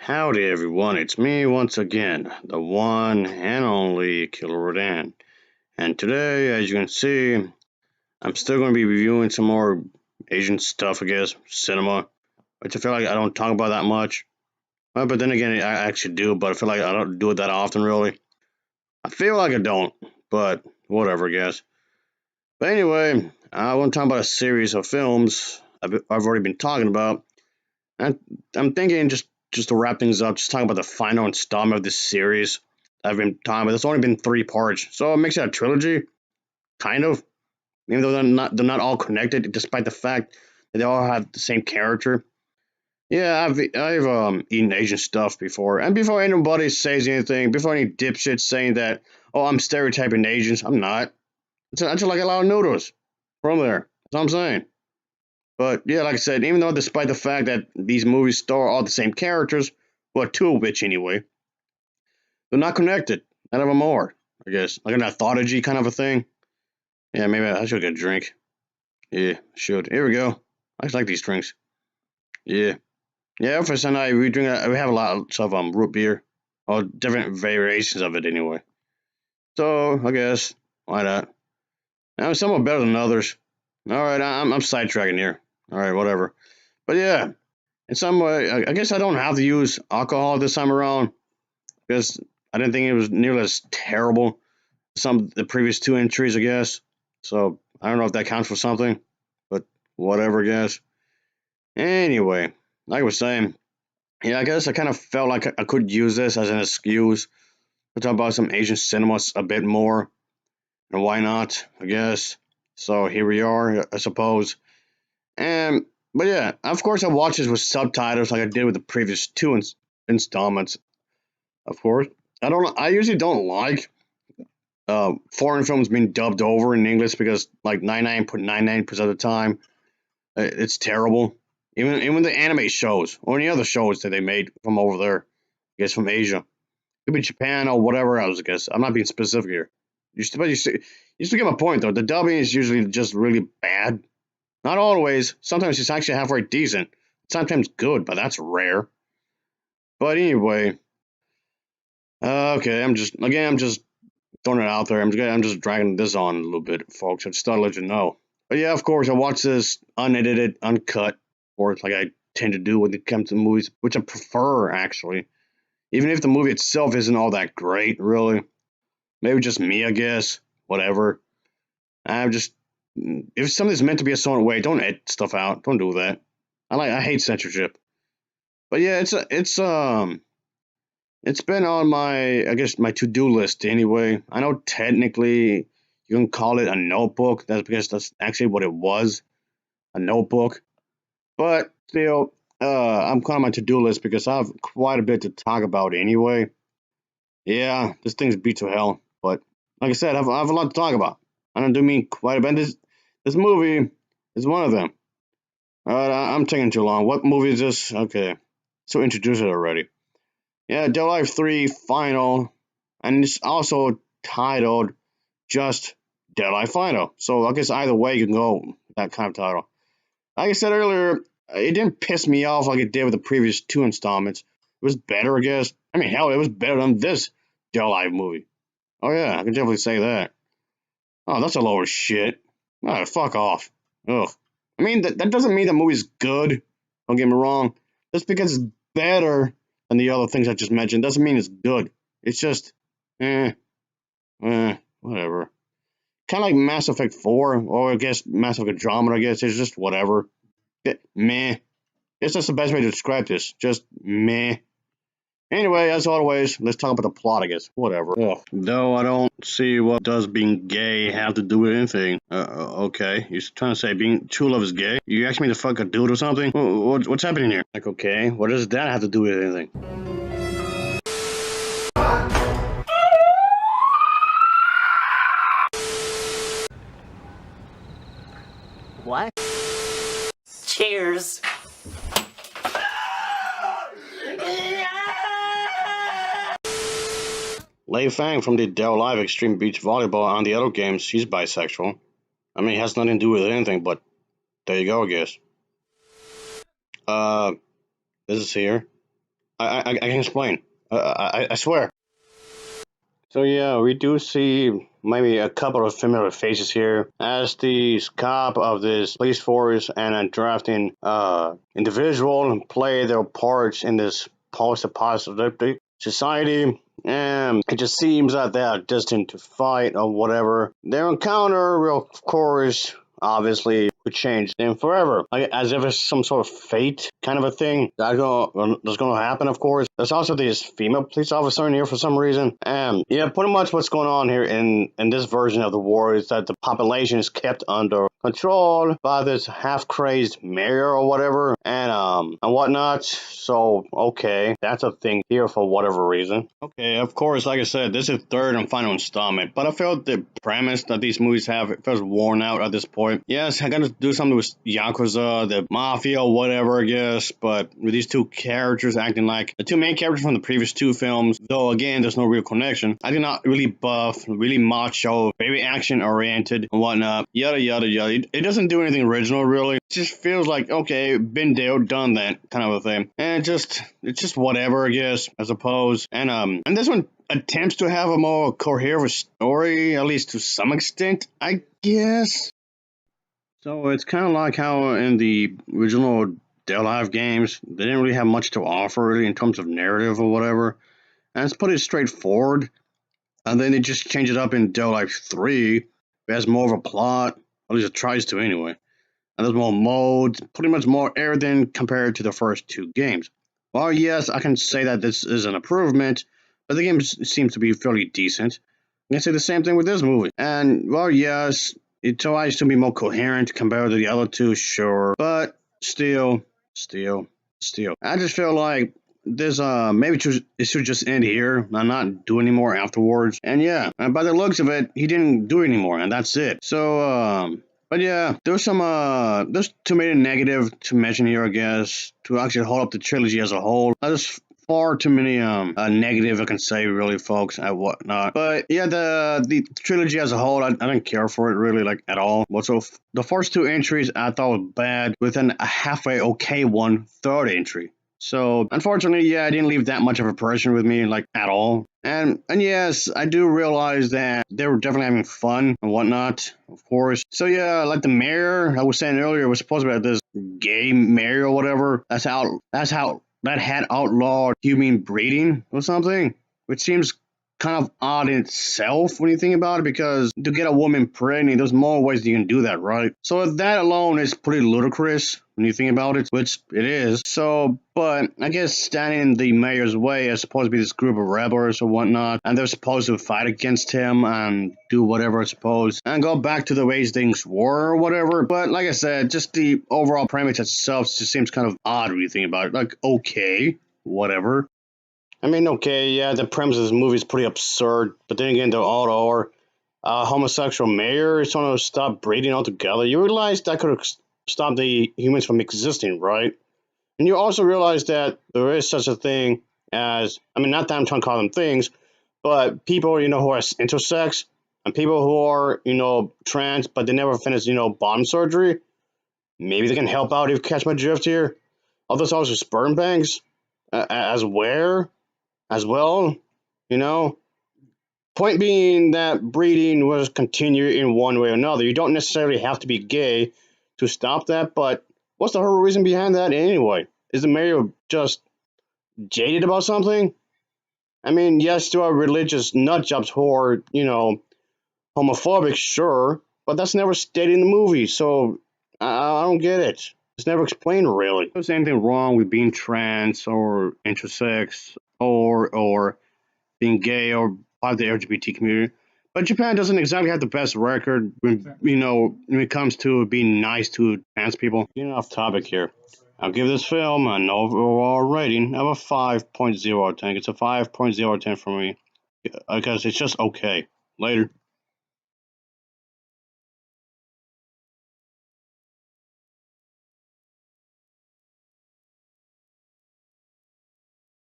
Howdy everyone, it's me once again, the one and only Killerrodan. And today, as you can see, I'm still going to be reviewing some more Asian stuff, I guess, cinema, which I feel like I don't talk about that much. But then again, I actually do, but I feel like I don't do it that often, really. I feel like I don't, but whatever, I guess. But anyway, I want to talk about a series of films I've already been talking about. And I'm thinking just to wrap things up, just talk about the final installment of this series I've been talking about. It's only been 3 parts, so it makes it a trilogy, kind of. Even though they're not all connected, despite the fact that they all have the same character. Yeah, I've eaten Asian stuff before, and before anybody says anything, before any dipshit saying that, oh, I'm stereotyping Asians, I'm not. I just like a lot of noodles from there. That's what I'm saying. But yeah, like I said, even though despite the fact that these movies star all the same characters, well, two of which anyway, they're not connected. None of them are, I guess. Like an anthology kind of a thing. Yeah, maybe I should get a drink. Yeah, should. Here we go. I just like these drinks. Yeah. Yeah, for tonight we have a lot of root beer. Or different variations of it anyway. So I guess why not? Now some are better than others. Alright, I'm sidetracking here. Alright, whatever. But yeah, in some way, I guess I don't have to use alcohol this time around because I didn't think it was nearly as terrible as some of the previous two entries, I guess. So I don't know if that counts for something, but whatever, I guess. Anyway, like I was saying, yeah, I guess I kind of felt like I could use this as an excuse to talk about some Asian cinemas a bit more, and why not, I guess. So here we are, I suppose. And but yeah, of course I watched this with subtitles like I did with the previous two installments. Of course, I don't. I usually don't like foreign films being dubbed over in English because like 99.99% of the time it's terrible. Even the anime shows or any other shows that they made from over there, I guess from Asia, could be Japan or whatever else. I guess I'm not being specific here. You still get my point though. The dubbing is usually just really bad. Not always. Sometimes it's actually halfway decent. Sometimes good, but that's rare. But anyway, okay. I'm just throwing it out there. I'm just dragging this on a little bit, folks. I just thought I'd let you know. But yeah, of course, I watch this unedited, uncut, or like I tend to do when it comes to movies, which I prefer actually. Even if the movie itself isn't all that great, really. Maybe just me, I guess. Whatever. I'm just if something's meant to be a certain way, don't edit stuff out. Don't do that. I hate censorship. But yeah, it's been on my, I guess, my to-do list anyway. I know technically you can call it a notebook. That's because that's actually what it was, a notebook. But still, I'm calling my to-do list because I have quite a bit to talk about anyway. Yeah, this thing's beat to hell. But like I said, I have a lot to talk about. I don't do mean quite a bit. This movie is one of them. I'm taking too long. What movie is this? Okay, so introduce it already. Yeah, Devil Life 3 Final, and it's also titled just Dead Life Final. So I guess either way you can go with that kind of title. Like I said earlier, it didn't piss me off like it did with the previous two installments. It was better, I guess. I mean, hell, it was better than this Dead Life movie. Oh yeah, I can definitely say that. Oh, that's a load of shit. Oh, fuck off. Ugh. I mean, that doesn't mean the movie's good. Don't get me wrong. Just because it's better than the other things I just mentioned doesn't mean it's good. It's just, whatever. Kind of like Mass Effect 4, or I guess Mass Effect Andromeda, I guess. It's just whatever. Meh. It's just the best way to describe this. Just meh. Anyway, as always, let's talk about the plot, I guess. Whatever. Ugh. Though I don't see what does being gay have to do with anything. Okay. You're trying to say being true love is gay? You asked me to fuck a dude or something? What's happening here? Like, okay, what does that have to do with anything? What? Cheers. Lei Fang from the Dell Live Extreme Beach Volleyball on the other games, she's bisexual. I mean, it has nothing to do with anything, but there you go, I guess. Uh, this is here. I can explain. I swear. So yeah, we do see maybe a couple of familiar faces here as the cop of this police force and a drafting individual play their parts in this post-apocalyptic society. And it just seems that they are destined to fight or whatever. Their encounter will, of course, obviously would change them forever, like, as if it's some sort of fate kind of a thing that's going to happen. Of course, there's also this female police officer in here for some reason, and yeah, pretty much what's going on here in this version of the war is that the population is kept under control by this half crazed mayor or whatever, and whatnot. So okay, that's a thing here for whatever reason. Okay, of course, like I said, this is third and final installment, but I felt the premise that these movies have, it feels worn out at this point. Yes, I gotta do something with Yakuza, the Mafia, or whatever, I guess, but with these two characters acting like the two main characters from the previous two films, though again, there's no real connection. I did not really buff, really macho, very action oriented, and whatnot, yada yada yada. It doesn't do anything original, really. It just feels like, okay, been there, done that, kind of a thing. And it's just whatever, I guess, I suppose. And this one attempts to have a more coherent story, at least to some extent, I guess. So it's kind of like how in the original Dead Alive games, they didn't really have much to offer really in terms of narrative or whatever. And it's pretty straightforward. And then they just change it up in Dead Alive 3. It has more of a plot, at least it tries to anyway. And there's more modes, pretty much more everything compared to the first two games. Well, yes, I can say that this is an improvement, but the game seems to be fairly decent. I can say the same thing with this movie. And, well, yes, it tries to be more coherent compared to the other two, sure, but still. I just feel like this, maybe it should just end here and not do any more afterwards. And yeah, and by the looks of it, he didn't do anymore, and that's it. So, but yeah, there's too many negative to mention here, I guess, to actually hold up the trilogy as a whole. There's far too many negative I can say, really, folks, and whatnot. But yeah, the trilogy as a whole, I didn't care for it really, like, at all. So the first two entries I thought were bad, within a halfway okay one third entry. So unfortunately, yeah, I didn't leave that much of a impression with me, like, at all. And yes, I do realize that they were definitely having fun and whatnot, of course. So yeah, like the mayor I was saying earlier was supposed to be like this gay mayor or whatever. That's how that had outlawed human breeding or something, which seems kind of odd in itself when you think about it, because to get a woman pregnant, there's more ways you can do that, right? So that alone is pretty ludicrous when you think about it, which it is. So, but I guess standing in the mayor's way is supposed to be this group of rebels or whatnot, and they're supposed to fight against him and do whatever, I suppose, and go back to the ways things were or whatever. But like I said, just the overall premise itself just seems kind of odd when you think about it. Like, okay, whatever. I mean, okay, yeah, the premise of this movie is pretty absurd, but then again, they're all are. Homosexual mayor is trying to stop breeding altogether. You realize that could have stopped the humans from existing, right? And you also realize that there is such a thing as, I mean, not that I'm trying to call them things, but people, who are intersex, and people who are, trans, but they never finish, bottom surgery. Maybe they can help out if you catch my drift here. Others also sperm banks, as well, you know. Point being that breeding will continue in one way or another. You don't necessarily have to be gay to stop that, but what's the whole reason behind that anyway? Is the mayor just jaded about something? I mean, yes, there are religious nutjobs who are, homophobic, sure, but that's never stated in the movie, so I don't get it. It's never explained really. There's anything wrong with being trans or intersex or being gay or part of the LGBT community. But Japan doesn't exactly have the best record when it comes to being nice to trans people. Getting off topic here. I'll give this film an overall rating of a 5.0 out of 10. It's a 5.0 out of 10 for me because it's just okay. Later.